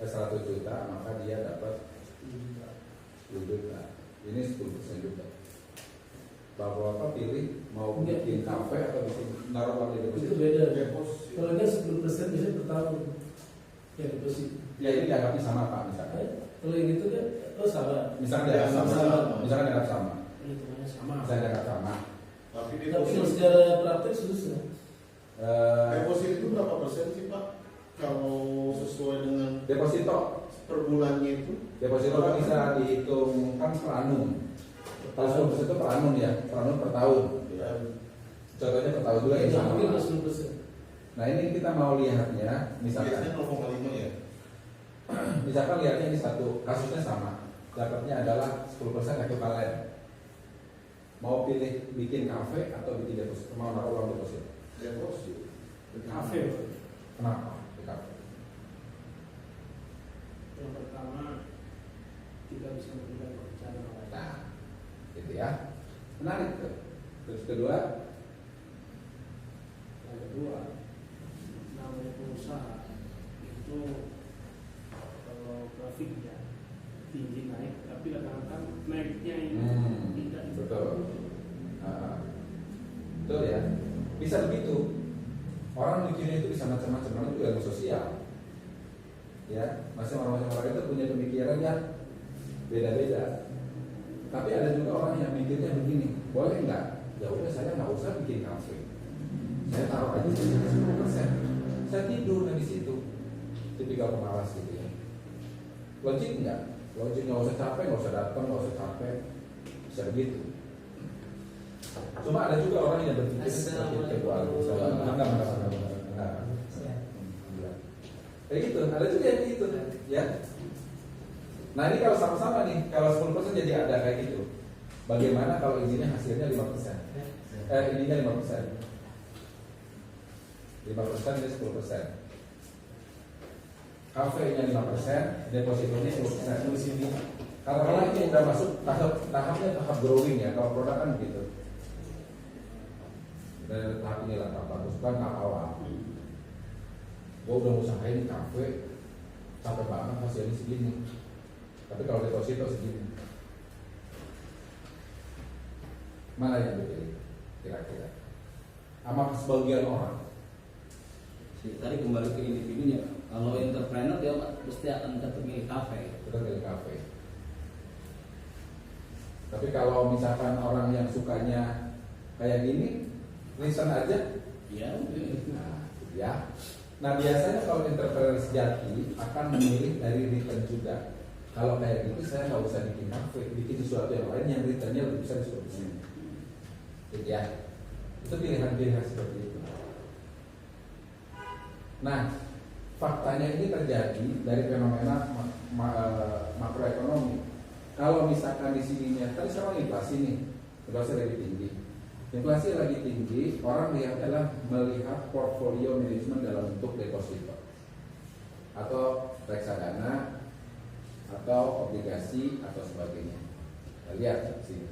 100 juta, maka dia dapat 10 juta. Ini 10% juga. Bapak-bapak pilih mau bikin kafe atau bikin naruh uang di deposito. Itu beda. Kalau dia 10% bisa per tahun. Ya deposito. Ya ini dianggapnya sama Pak misalkan. Kalau yang itu kan, sama. Misalkan dianggap sama. Misalkan dianggap sama. Hitungannya sama. Misalkan dianggap sama. Tapi Tapi secara praktek susah. deposito itu berapa persen sih Pak? Kalau sesuai dengan Deposito. per bulannya itu? Deposito kan bisa dihitung kan per annum. Kalau 10% itu per annum ya, per annum per tahun. Ya. Contohnya per tahun juga Itu sama. mungkin 10%. Nah ini kita mau lihatnya, misalkan Biasanya 0,5 ya? misalkan lihatnya ini satu kasusnya sama, dapatnya adalah 10% ekivalen. Mau pilih bikin kafe atau bikin deposito, mau naruh uang deposito? Deposito. Kafe. Kenapa? Di kafe. Yang pertama, kita bisa memberikan pekerjaan orang lain. Nah, gitu ya. Menarik tuh. Terus kedua, Yang kedua, namanya pengusaha itu kalau grafiknya tinggi naik, tapi kadang-kadang naiknya ini tidak betul. Betul ya. Bisa begitu. Orang mikirnya itu bisa macam-macam, namanya juga ilmu sosial. Ya, masing-masing orang itu punya pemikiran yang beda-beda. Tapi ada juga orang yang mikirnya begini, boleh nggak? Ya udah saya nggak usah bikin kafe. Saya taruh aja jadi 10%. Saya tidur di situ. Tipikal pemalas gitu ya. Logik nggak? Logik nggak usah capek, nggak usah datang, nggak usah capek. Bisa begitu. Cuma ada juga orang yang berpikir seperti itu. Kayak gitu, ada juga yang gitu, ya. Nah ini kalau sama-sama nih, kalau 10% jadi ada kayak gitu. Bagaimana kalau izinnya hasilnya 5%? Ininya 5%. 5% ini 10%. Kafe-nya 5%, depositonya 10%. Karena ini udah masuk tahapnya tahap growing ya. Kalau produk kan gitu. Dan tahap ini lah tahap bagus, kan tahap awal. Gue udah usahain kafe, capek banget hasilnya segini. Tapi kalau deposito segini. Mana yang dipilih kira-kira? Sama sebagian orang. Tadi kembali ke individunya. Kalau entrepreneur dia pasti akan tetap milih kafe. Kita pilih kafe. Tapi kalau misalkan orang yang sukanya kayak gini, listen aja. Ya. Ya. Nah biasanya kalau entrepreneur sejati akan memilih dari return juga. Kalau kayak gitu saya nggak usah bikin kafe, bikin sesuatu yang lain yang returnnya lebih besar seperti ini. Jadi ya, itu pilihan-pilihan seperti itu. Nah, faktanya ini terjadi dari fenomena makroekonomi. Kalau misalkan di sininya, tadi sekarang inflasi nih, inflasi lagi tinggi. Inflasi lagi tinggi, orang lihatnya adalah melihat portfolio manajemen dalam bentuk deposito atau reksadana atau obligasi atau sebagainya. Kita lihat di sini.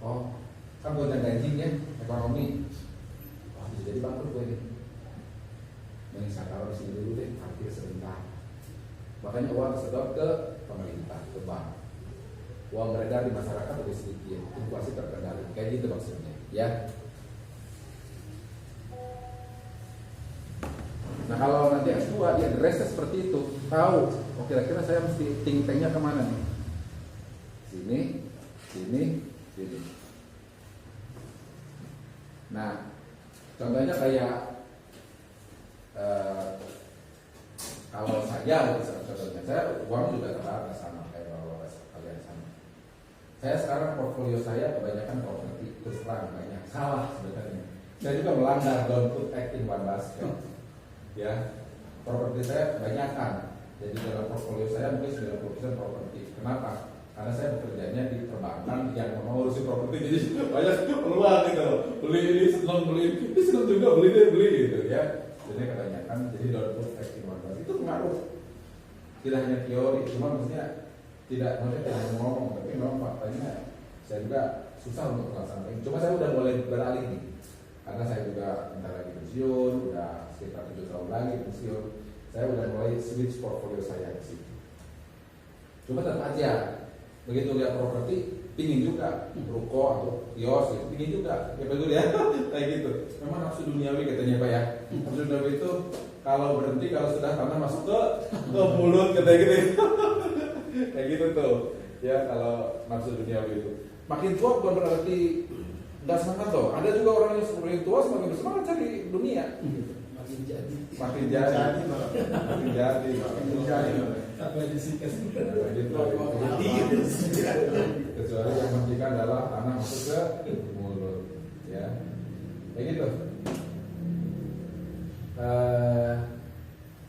Oh, kan gonjang ganjing ya ekonomi. Wah, bisa jadi bangkrut gue ini. Mending saya taruh di sini dulu deh, parkir sebentar. Makanya uang tersedot ke pemerintah, ke bank. Uang beredar di masyarakat lebih sedikit, inflasi terkendali. Kayak gitu maksudnya, ya. Nah kalau nanti S2 ya dressnya seperti itu, tahu. Oh kira-kira saya mesti think-tanknya kemana nih? Sini, sini, sini. Nah, contohnya kayak kalau saya, contohnya saya uang juga terbatas sama kayak kalau kalian sama. Saya sekarang portfolio saya kebanyakan properti, terus terang banyak salah sebenarnya. Saya juga melanggar don't put egg in one basket. Ya, properti saya kebanyakan. Jadi dalam portfolio saya mungkin 90% properti. Kenapa? Karena saya bekerjanya di perbankan yang mengurusi properti, jadi banyak peluang gitu. Beli ini senang, beli ini senang juga, beli gitu ya. Jadi kebanyakan, jadi don't put egg in one basket. Itu pengaruh. Tidak hanya teori, cuma maksudnya tidak hanya ngomong, tapi memang faktanya saya juga susah untuk melaksanakan. Cuma saya udah mulai beralih nih, karena saya juga bentar lagi pensiun, udah sekitar 7 tahun lagi pensiun. saya udah mulai switch portfolio saya ke situ. Cuma tetap aja begitu lihat properti pingin juga ruko atau kios gitu, pingin juga ya betul ya kayak gitu. Memang nafsu duniawi katanya Pak ya, nafsu duniawi itu kalau berhenti kalau sudah tanah masuk ke mulut katanya gitu kayak gitu tuh ya. Kalau nafsu duniawi itu makin tua bukan berarti nggak semangat loh, ada juga orang yang semakin tua semakin bersemangat cari dunia Makin jadi. makin jadi makin jadi Apa yang disikat? gitu. Kecuali yang penting adalah tanah masuk ke mulut, ya, kayak gitu.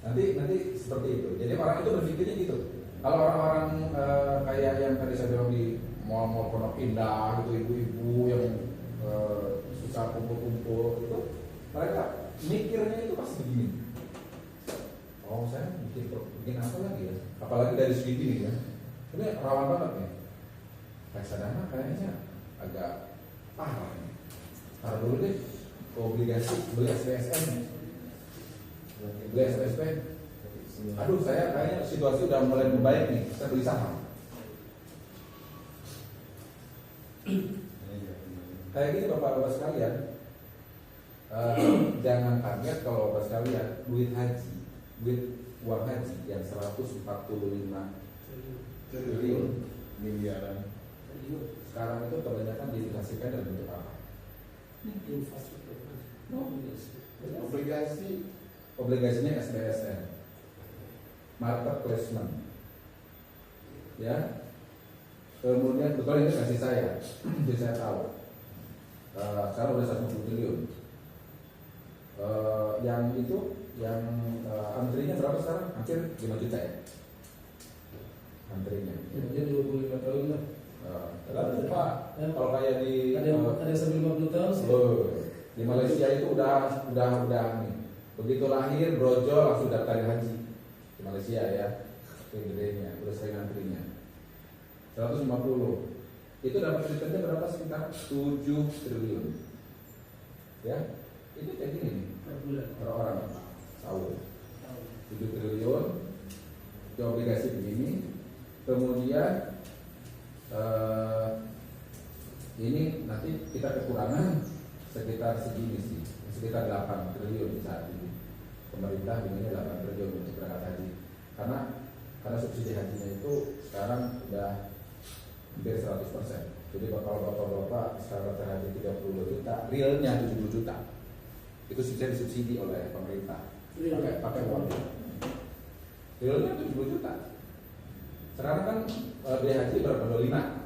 Nanti seperti itu. Jadi orang itu berpikirnya gitu. Kalau orang-orang kayak yang tadi saya bilang di mall-mall Pondok Indah, gitu, ibu-ibu yang susah kumpul-kumpul, itu mereka mikirnya itu pasti begini. Oh, saya bikin apa lagi ya? Apalagi dari segi ini ya. Ini rawan banget nih. Reksadana kayaknya agak parah nih. Taruh dulu deh ke obligasi, beli SPSN, beli SPSP. Aduh, saya kayaknya situasi udah mulai membaik nih. Saya beli saham. Kayak gini bapak-bapak sekalian, jangan kaget kalau bapak sekalian duit uang haji yang 145 triliun miliaran. sekarang itu kebanyakan didedikasikan dalam bentuk apa? Infrastruktur. Obligasinya SBSN, market placement, ya. Kemudian betul ini kasih saya, jadi saya tahu. Sekarang udah 1 triliun. Yang itu, yang antrinya berapa sekarang? Hampir 5 juta ya. Antrinya. Dia 25 tahun lah. Lalu Pak, kalau kayak di Ada yang sampai 50 tahun sih. di Malaysia itu udah nih. Begitu lahir brojol langsung daftar haji di Malaysia ya. Itu gedenya, udah sering antrinya. 150. Itu dapat returnnya berapa? Sekitar 7 triliun. Ya, itu kayak gini nih. Per bulan. Per orang tahun 7 triliun di obligasi begini. Kemudian ini nanti kita kekurangan sekitar segini sih, sekitar 8 triliun di saat ini. Pemerintah bilangnya 8 triliun untuk berangkat haji. Karena subsidi hajinya itu sekarang udah hampir 100%. Jadi bapak-bapak sekarang terhaji 30 juta, realnya 70 juta. Itu sudah disubsidi oleh pemerintah. Pakai uang. Realnya 70 juta. Sekarang kan biaya haji berapa? 25.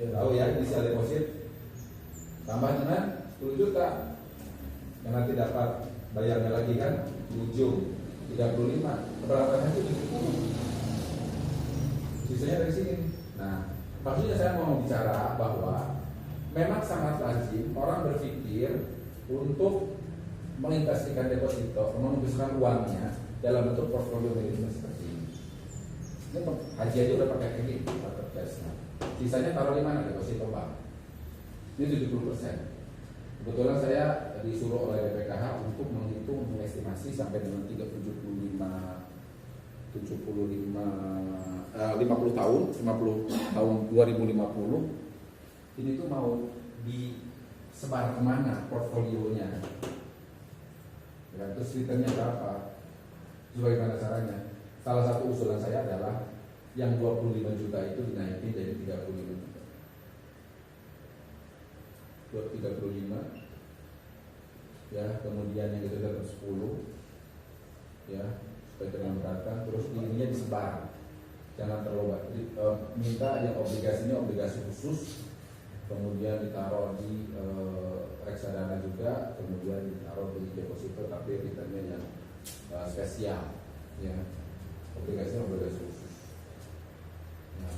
Tahu ya, inisial deposit tambah dengan 10 juta. Yang nanti dapat bayarnya lagi kan di ujung 35. Keberangkatan haji 70. Sisanya dari sini. Nah, maksudnya saya mau bicara bahwa memang sangat lazim orang berpikir untuk menginvestasikan deposito, menginvestasikan uangnya dalam bentuk portfolio manajemen seperti ini. Ini haji aja udah pakai kayak gini, market placement. Sisanya taruh di mana? Deposito bank. Ini 70%. Kebetulan saya disuruh oleh BPKH untuk menghitung, mengestimasi sampai dengan 50 tahun 2050 ini tuh mau disebar kemana portfolionya ya, terus returnnya berapa, bagaimana caranya. Salah satu usulan saya adalah yang 25 juta itu dinaikin jadi 35 juta 35 ya, kemudian yang itu tetap 10 ya, dengan beratkan, terus ininya disebar, jangan terlalu minta yang obligasinya obligasi khusus, kemudian ditaruh di reksadana juga, kemudian ditaruh di deposito tapi returnnya yang spesial ya, obligasinya obligasi khusus. Nah,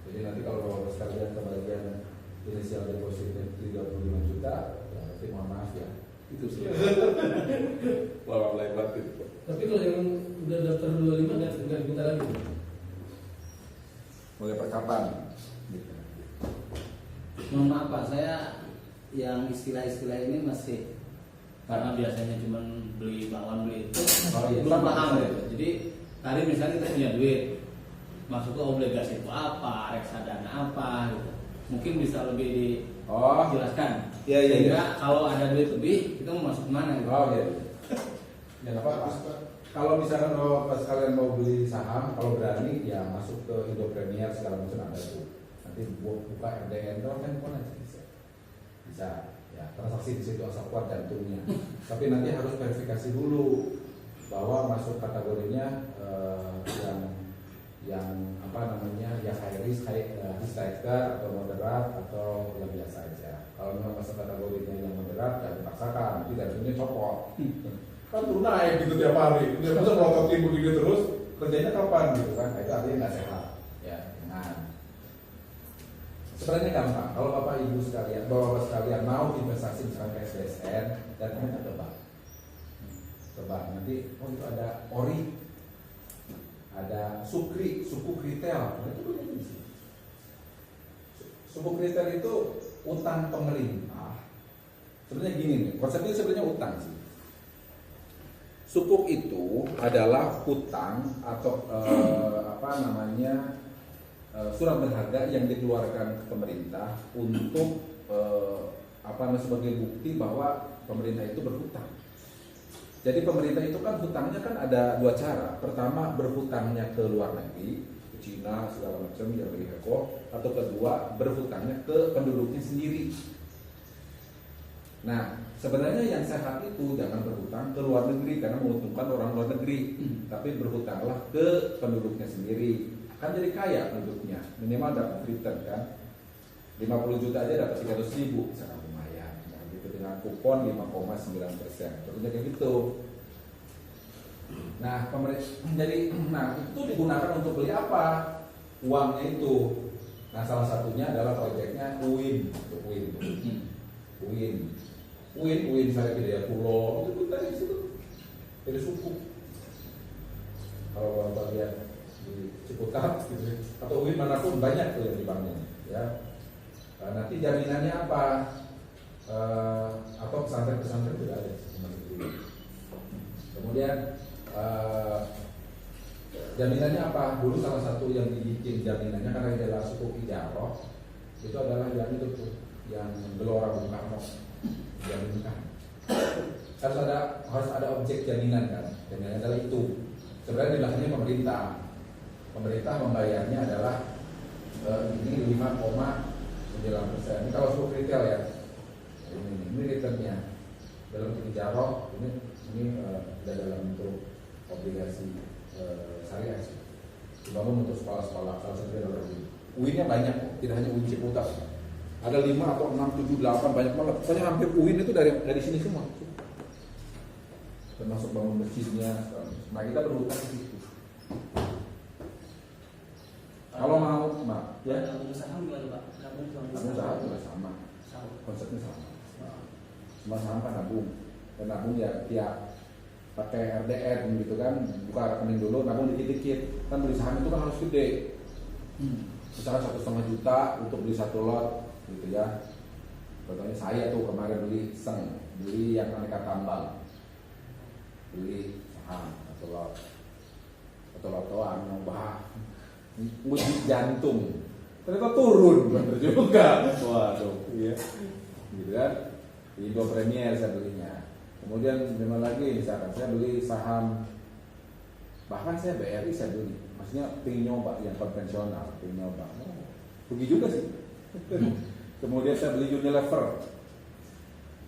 jadi nanti kalau sekalian kebagian inisial depositnya 35 juta ya, nanti mohon maaf ya, itu sih. Wah, lebat itu. Tapi kalau yang udah daftar 25 nggak diminta lagi. Mulai perkapan? Mohon maaf Pak, saya yang istilah-istilah ini masih, karena biasanya cuma beli bawaan beli itu Oh, iya. belum Sama, paham sama. gitu. Jadi tadi misalnya kita punya duit, masuk ke obligasi itu apa, reksadana apa gitu. Mungkin bisa lebih Oh, dijelaskan. Iya, iya, Sehingga iya. kalau ada duit lebih kita mau masuk kemana gitu. oh gitu. Ya nggak apa-apa. Kalau misalkan pas kalian mau beli saham, kalau berani ya masuk ke Indo Premier segala macam ada tuh. Nanti buka RDN doang kan pun aja bisa. Bisa ya transaksi di situ asal kuat jantungnya. Tapi nanti harus verifikasi dulu bahwa masuk kategorinya yang apa namanya ya high risk, high hiker atau moderat atau yang biasa aja. Kalau memang masuk kategorinya yang moderat jangan dipaksakan, nanti jantungnya copot. Kan turun naik gitu tiap hari. Dia masa melototin begini terus, kerjanya kapan gitu kan? Nah, itu artinya nggak sehat. Ya, jangan. Sebenarnya gampang. Kalau bapak ibu sekalian, bapak sekalian mau investasi misalnya ke SBSN, datangnya ke bank. Ke bank nanti, oh itu ada ori, ada sukri, suku retail. Nah, itu banyak di sini. Suku retail itu utang pemerintah. Sebenarnya gini nih, konsepnya sebenarnya utang sih. Sukuk itu adalah hutang atau surat berharga yang dikeluarkan ke pemerintah untuk sebagai bukti bahwa pemerintah itu berhutang. Jadi pemerintah itu kan hutangnya kan ada dua cara. Pertama berhutangnya ke luar negeri, ke Cina segala macam yang lebih heboh, atau kedua berhutangnya ke penduduknya sendiri. Nah, sebenarnya yang sehat itu jangan berhutang ke luar negeri karena menguntungkan orang luar negeri, tapi berhutanglah ke penduduknya sendiri. Kan jadi kaya penduduknya, minimal dapat return kan. 50 juta aja dapat 300 ribu, sangat lumayan. Nah, gitu dengan kupon 5,9%. Tentunya kayak gitu. Nah, itu digunakan untuk beli apa? Uangnya itu. Nah, salah satunya adalah proyeknya UIN, untuk UIN misalnya di Daya Pulau itu dari situ, dari suku. Kalau bapak lihat di Ciputat gitu, atau UIN manapun banyak tuh yang dibangun, ya. Nanti jaminannya apa? Atau pesantren juga ada. Kemudian jaminannya apa? Dulu salah satu yang dibikin jaminannya karena adalah suku Ijaroh, itu adalah yang itu tuh, yang Gelora Bung Karno. Jaminkan harus ada objek jaminan kan, jaminan adalah itu. Sebenarnya di belakangnya pemerintah membayarnya adalah ini 5,9%. Ini kalau suku retail ya, ini returnnya dalam bentuk Ijaroh, ini tidak dalam bentuk obligasi syariah sih. Dibangun untuk sekolah-sekolah, salah satunya adalah UIN-nya banyak, tidak hanya UIN Ciputat. Ada 5 atau 6, 7, 8 banyak banget. Pokoknya hampir UIN itu dari sini semua. Termasuk bangun masjidnya. Nah, kita berhutang di situ. Kalau mau, Mbak, ya. Gabung saham gimana Pak? Gabung Saham juga sama. Konsepnya sama. Semua saham kan nabung. Dan nabung ya tiap pakai RDN gitu kan, buka rekening dulu, nabung dikit-dikit. Kan beli saham itu kan harus gede. Misalnya 1,5 juta untuk beli 1 lot. Gitu ya. Contohnya saya tuh kemarin beli yang aneka tambang, beli saham atau lotoan nyoba uji jantung, ternyata turun, bener juga. Waduh, iya, gitu kan. Di Indo Premier saya belinya. Kemudian dimana lagi, misalkan saya beli saham, bahkan saya BRI saya beli, maksudnya pengen nyoba yang konvensional, pengen nyoba. Rugi juga sih. Kemudian saya beli Unilever,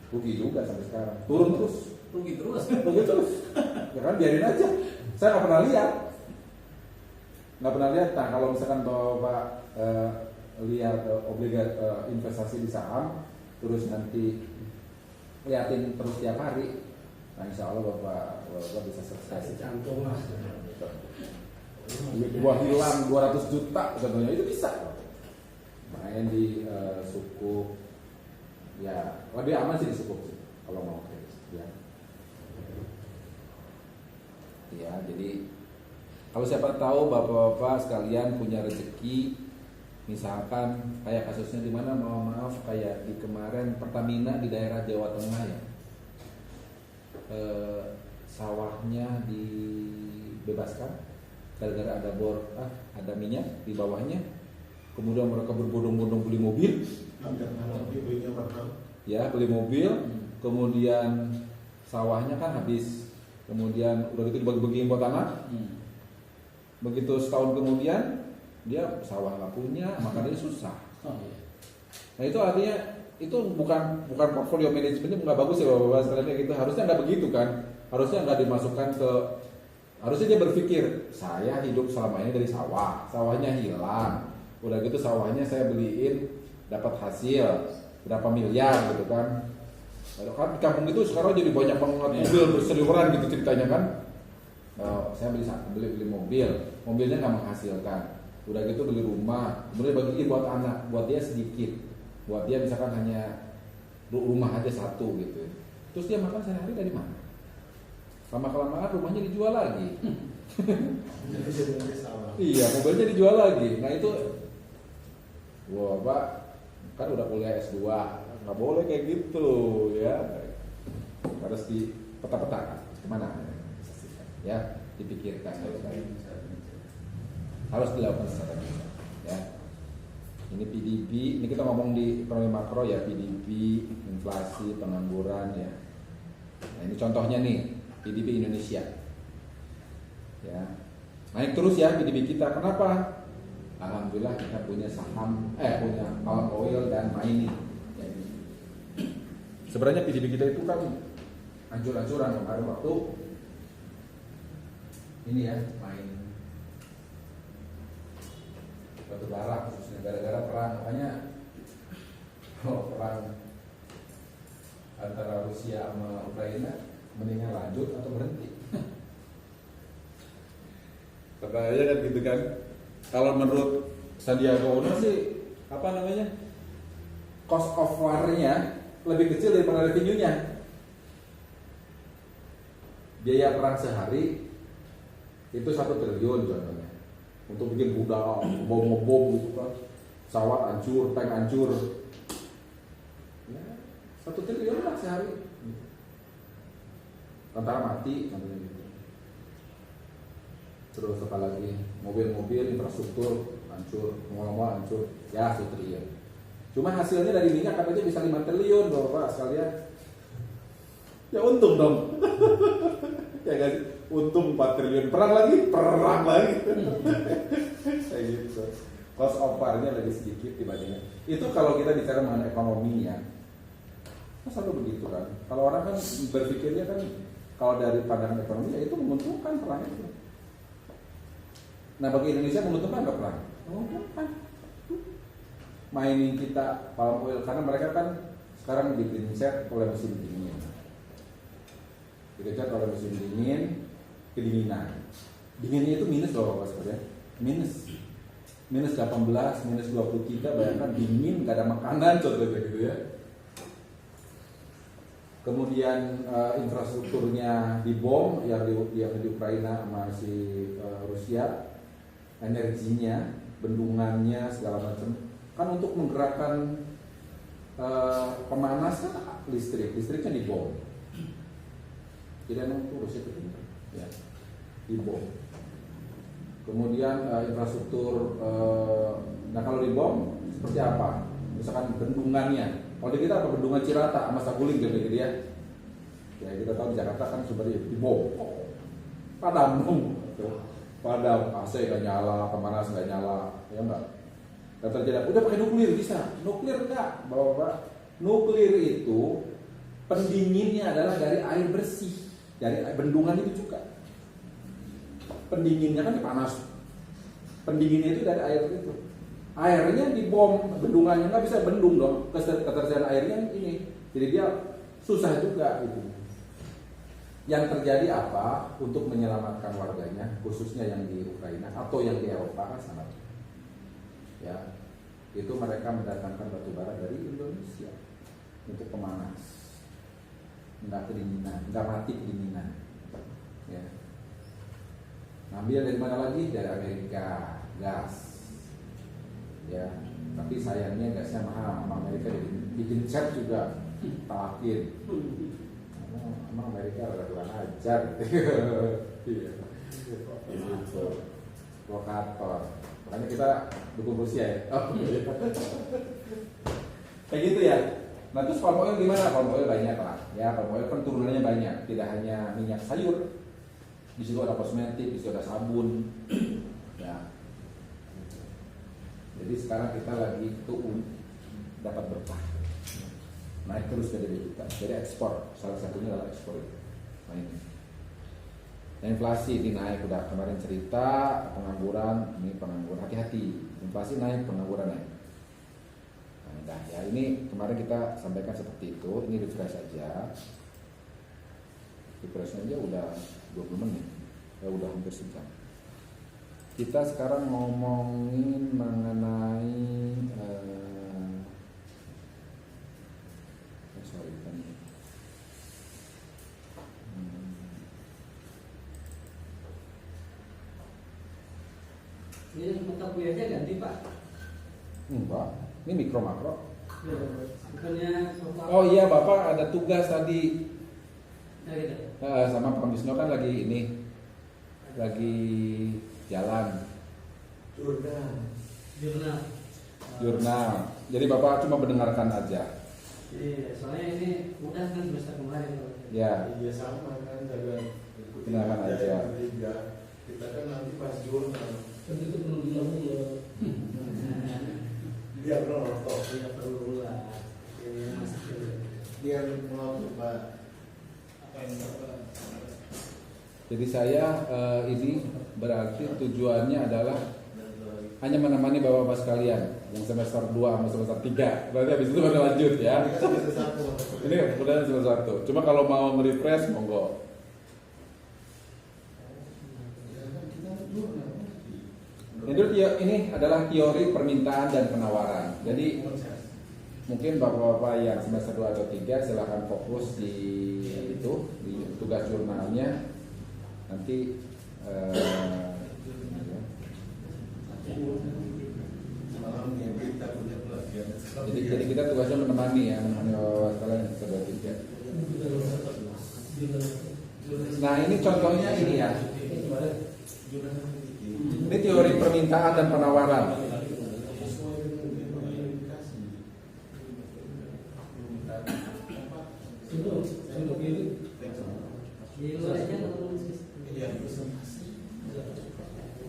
rugi juga sampai sekarang. Turun terus. Rugi terus. Ya kan biarin aja. Saya nggak pernah lihat. Nah, kalau misalkan bapak lihat investasi di saham, terus nanti liatin terus tiap hari, nah insya Allah bapak bisa sukses. Jantung lah. Duit gua hilang 200 juta contohnya, itu bisa. Main di suku, ya lebih aman sih di suku sih, kalau mau ya. Ya, jadi kalau siapa tahu bapak-bapak sekalian punya rezeki, misalkan kayak kasusnya di mana, maaf kayak di kemarin Pertamina di daerah Jawa Tengah ya, sawahnya dibebaskan gara-gara ada ada minyak di bawahnya, kemudian mereka berbondong-bondong beli mobil, belinya mahal. ya beli mobil, kemudian sawahnya kan habis, kemudian udah gitu dibagi-bagiin buat anak. Begitu setahun kemudian dia sawah nggak punya, maka dia susah. Oh, iya. Nah itu artinya itu bukan portfolio manajemennya nggak bagus ya bapak-bapak sekalian kayak gitu. Harusnya nggak begitu kan, harusnya nggak dimasukkan ke, harusnya dia berpikir saya hidup selama ini dari sawah, sawahnya hilang, udah gitu sawahnya saya beliin dapat hasil berapa miliar gitu kan. Kan di kampung itu sekarang jadi banyak banget mobil berseliweran gitu ceritanya kan. Saya beli mobil, mobilnya nggak menghasilkan, udah gitu beli rumah, kemudian bagiin buat anak, buat dia sedikit, buat dia misalkan hanya rumah aja satu gitu, terus dia makan sehari-hari dari mana? Lama kelamaan rumahnya dijual lagi. Jadi sebenarnya salah. Iya, mobilnya dijual lagi. Nah itu, wah Pak, kan udah kuliah S2, nggak boleh kayak gitu ya. Harus dipeta-petakan kemana ya, dipikirkan harus dilakukan secara bijak ya. Ini PDB, ini kita ngomong di ekonomi makro ya, PDB, inflasi, pengangguran ya. Nah ini contohnya nih PDB Indonesia ya, naik terus ya PDB kita. Kenapa? Alhamdulillah kita punya saham, punya palm oil dan mining ya. Sebenarnya PDB kita itu kan hancur-hancuran kemarin waktu ini ya, main batu bara khususnya gara-gara perang. Makanya perang antara Rusia sama Ukraina mendingan lanjut atau berhenti. Katanya kan gitu kan. Kalau menurut Sandiaga Uno sih apa namanya, cost of war-nya lebih kecil daripada revenue-nya. Biaya perang sehari itu 1 triliun contohnya, untuk bikin rudal, bom gitu kan, pesawat hancur, tank hancur, ya 1 triliun lah sehari, tentara mati contohnya gitu. Terus apa lagi, mobil-mobil, infrastruktur hancur, mall-mall hancur, ya 1 triliun. Cuma hasilnya dari minyak katanya bisa 5 triliun loh Pak sekalian. Ya untung dong. Ya kan, untung 4 triliun, perang lagi kayak gitu. Cost of war-nya lebih sedikit dibandingkan itu. Kalau kita bicara mengenai ekonomi ya, selalu begitu kan. Kalau orang kan berpikirnya kan, kalau dari pandangan ekonomi ya itu menguntungkan perang itu. Nah bagi Indonesia menguntungkan nggak perang? Menguntungkan. Mining kita palm oil, karena mereka kan sekarang dikencet oleh musim dingin. Dikejar oleh musim dingin, kedinginan. Dinginnya itu minus loh Bapak sebenarnya. Minus 18, minus 23, bayangkan dingin, gak ada makanan contohnya gitu ya. Kemudian infrastrukturnya dibom yang di Ukraina sama si Rusia, energinya, bendungannya segala macam. Kan untuk menggerakkan pemanas kan listriknya dibom. Jadi emang itu Rusia itu pintar, ya, dibom. Kemudian infrastruktur, nah kalau dibom seperti apa? Misalkan bendungannya, kalau di kita apa, bendungan Cirata sama Saguling gitu ya. Ya kita tahu di Jakarta kan sumbernya dibom, padam dong, padam, AC gak nyala, pemanas gak nyala, ya enggak? Dan terjadi, udah pakai nuklir bisa, nuklir enggak, bapak. Nuklir itu pendinginnya adalah dari air bersih. Dari bendungan itu juga pendinginnya kan panas, pendinginnya itu dari air itu, airnya dibom, bendungannya nggak bisa bendung dong, ketersediaan airnya ini, jadi dia susah juga gitu. Yang terjadi apa untuk menyelamatkan warganya, khususnya yang di Ukraina atau yang di Eropa kan sangat, ya itu mereka mendatangkan batu bara dari Indonesia untuk pemanas. Nggak kedinginan, nggak mati kedinginan ya. Ngambil dari mana lagi? Dari Amerika, gas ya. Tapi sayangnya gasnya mahal, Amerika bikin cat juga talakin. emang Amerika ada kurang ajar. Iya. Gitu. Provokator. Makanya kita dukung Rusia ya. Oh, iya. Kayak gitu ya. Nah terus palm oil gimana? Palm oil banyak lah. Ya palm oil kan turunannya banyak. Tidak hanya minyak sayur. Di situ ada kosmetik, di situ ada sabun. Ya. Jadi sekarang kita lagi tuh dapat berkah. Naik terus dari juta. Jadi ekspor. Salah satunya adalah ekspor itu. Nah ini. Inflasi ini naik. Udah kemarin cerita pengangguran. Ini pengangguran. Hati-hati. Inflasi naik, pengangguran naik. Nah ya ini kemarin kita sampaikan seperti itu. Ini refresh aja. Refresh aja udah 20 menit. Ya udah hampir sejam. Kita sekarang ngomongin mengenai sorry tadi. Ini mata kuliahnya ganti Pak? Enggak, ini mikro makro. Ya, bukannya Bapak? Oh iya Bapak ada tugas tadi. Ya, gitu. Sama Pak Bisno kan lagi ini lagi jalan Jurnal. jurnal. Jadi Bapak cuma mendengarkan aja. Iya, soalnya ini udah kan semester kemarin. Ya, Iya sama kan jaga ikuti Dengarkan aja. yang ketiga. Kita kan nanti pas jurnal Kan itu perlu dilakukan ya. dia melotot, Tidak perlu lah. Ini masih dia melotot Pak. apa yang Bapak? jadi saya ini berarti tujuannya adalah hanya menemani Bapak-Bapak sekalian yang semester 2 sama semester 3. Berarti habis itu baru lanjut ya. Ini kan semester satu. Ini kemudian semester 1. Cuma kalau mau nge-refresh monggo. Ya kan kita jurnal. Ini adalah teori permintaan dan penawaran. Jadi mungkin Bapak-bapak yang semester 2 atau 3 silahkan fokus di itu, di tugas jurnalnya. Nanti Malam ini kita punya pelajaran. jadi kita tugasnya menemani ya, menemani Bapak sekalian yang semester 2 3. Nah, ini contohnya ini ya. Ini teori permintaan dan penawaran. Di luar aja nggak perlu Iya,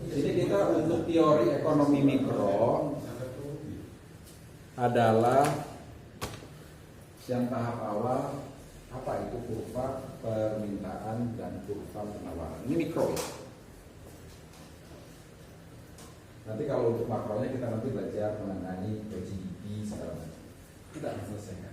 Jadi kita untuk teori ekonomi mikro adalah yang tahap awal apa itu kurva permintaan dan kurva penawaran. Ini mikro ya. Nanti kalau untuk makronya kita nanti belajar mengenai GDP segala macam. Kita akan selesaikan.